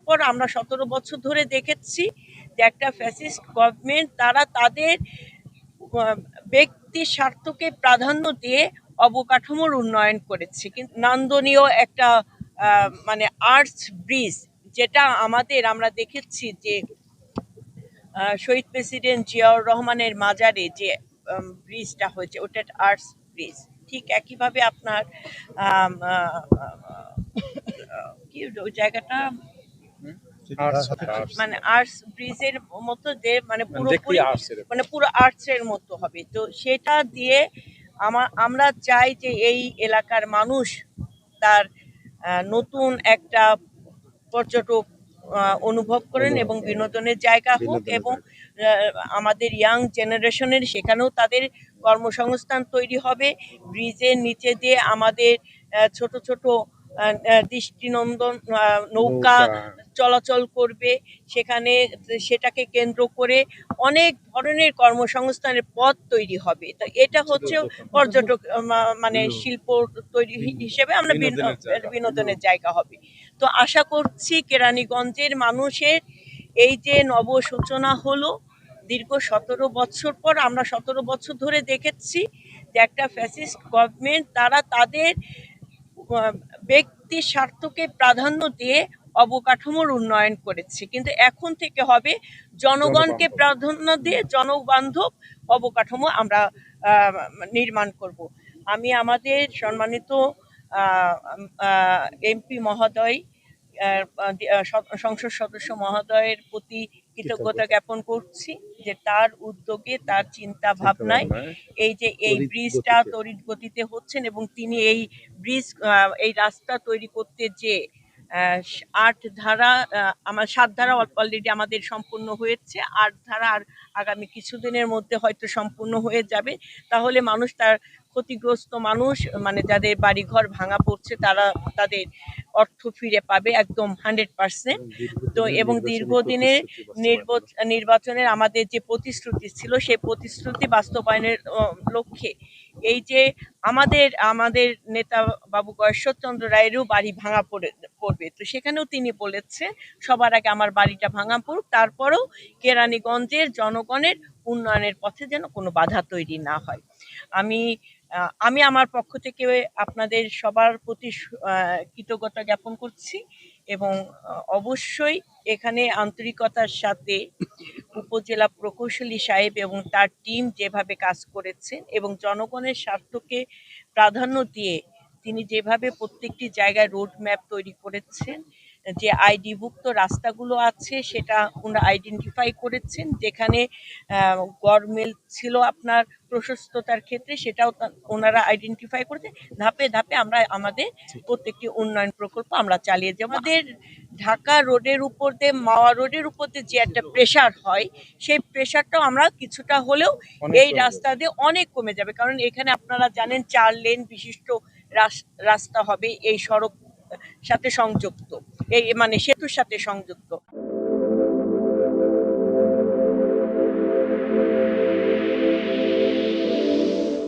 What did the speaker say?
পর আমরা 17 বছর ধরে দেখেছি যে একটা ফ্যাসিস্ট গভর্নমেন্ট তারা তাদের ব্যক্তি স্বার্থকে প্রাধান্য দিয়ে অবকাঠামোর উন্নয়ন করেছে। কিন্তু নান্দনীয় একটা মানে আর্চ ব্রিজ, যেটা আমরা দেখেছি যে শহীদ প্রেসিডেন্ট জিয়াউর রহমানের মাজারে যে ব্রিজটা হয়েছে ওটা আর্চ ব্রিজ। ঠিক একইভাবে আপনার কি ওই জায়গাটা মানে আর্টস ব্রিজের মতো যে মানে পুরোপুরি মানে পুরো আর্টসের মতো হবে। তো সেটা দিয়ে আমরা চাই যে এই এলাকার মানুষ তার নতুন একটা পর্যটক অনুভব করেন এবং বিনোদনের জায়গা হোক, এবং আমাদের ইয়াং জেনারেশনের সেখানেও তাদের কর্মসংস্থান তৈরি হবে। ব্রিজের নিচে দিয়ে আমাদের ছোট ছোট দৃষ্টিনন্দন নৌকা চলাচল করবে, সেখানে সেটাকে কেন্দ্র করে অনেক ধরনের কর্মসংস্থানের পথ তৈরি হবে। তো এটা হচ্ছে পর্যটক মানে শিল্প তৈরি হিসেবে আমরা বিনোদনের জায়গা হবে। তো আশা করছি কেরানীগঞ্জের মানুষের এই যে নব সূচনা হলো দীর্ঘ 17 বছর পর, আমরা 17 বছর ধরে দেখেছি যে একটা ফ্যাসিস্ট গভর্নমেন্ট তারা তাদের ব্যক্তি স্বার্থকে প্রাধান্য দিয়ে অবকাঠামোর উন্নয়ন করেছে। কিন্তু এখন থেকে হবে জনগণকে প্রাধান্য দিয়ে জনবান্ধব অবকাঠামো আমরা নির্মাণ করব। আমি আমাদের সম্মানিত এমপি মহোদয়, সংসদ সদস্য মহোদয়ের প্রতি কৃতজ্ঞতা জ্ঞাপন করছি যে তার উদ্যোগে, তার চিন্তা ভাবনায় এই যে এই ব্রিজটা তড়িৎ গতিতে হচ্ছেন, এবং তিনি এই ব্রিজ এই রাস্তা তৈরি করতে যে 8 ধারা আমার 7 ধারা অলরেডি আমাদের সম্পূর্ণ হয়েছে, 8 ধারা আর আগামী কিছুদিনের মধ্যে হয়তো সম্পূর্ণ হয়ে যাবে। তাহলে মানুষ, তার ক্ষতিগ্রস্ত মানুষ মানে যাদের বাড়িঘর ভাঙা পড়ছে, তারা তাদের অর্থ ফিরে পাবে একদম 100%। তো এবং দীর্ঘদিনের নির্বাচনের আমাদের যে প্রতিশ্রুতি ছিল সেই প্রতিশ্রুতি বাস্তবায়নের লক্ষ্যে এই যে আমাদের নেতা বাবু গয়েশ্বরচন্দ্র রায়েরও বাড়ি ভাঙা পড়বে, তো সেখানেও তিনি বলেছেন সবার আগে আমার বাড়িটা ভাঙা পড়ুক, তারপরেও কেরানীগঞ্জের জনগণের উন্নয়নের পথে যেন কোনো বাধা তৈরি না হয়। আমি আমার পক্ষ থেকে আপনাদের সবার প্রতি কৃতজ্ঞতা জ্ঞাপন করছি, এবং অবশ্যই এখানে আন্তরিকতার সাথে উপজেলা প্রকৌশলী সাহেব এবং তার টিম যেভাবে কাজ করেছেন এবং জনগণের স্বার্থকে প্রাধান্য দিয়ে তিনি যেভাবে প্রত্যেকটি জায়গায় রোড ম্যাপ তৈরি করেছেন, যে আইডিভুক্ত রাস্তাগুলো আছে সেটা ওনারা আইডেন্টিফাই করেছেন, যেখানে গরমিল ছিল আপনার প্রশস্ততার ক্ষেত্রে সেটাও ওনারা আইডেন্টিফাই করেছে। ধাপে ধাপে আমরা আমাদের প্রত্যেকটি উন্নয়ন প্রকল্প আমরা চালিয়ে যাব। আমাদের ঢাকা রোডের উপর দিয়ে, মাওয়া রোডের উপর দিয়ে যে একটা প্রেসার হয়, সেই প্রেসারটাও আমরা কিছুটা হলেও এই রাস্তা দিয়ে অনেক কমে যাবে, কারণ এখানে আপনারা জানেন 4 লেন বিশিষ্ট রাস্তা হবে এই সড়ক সাথে সংযুক্ত, এই মানে সেতুর সাথে সংযুক্ত।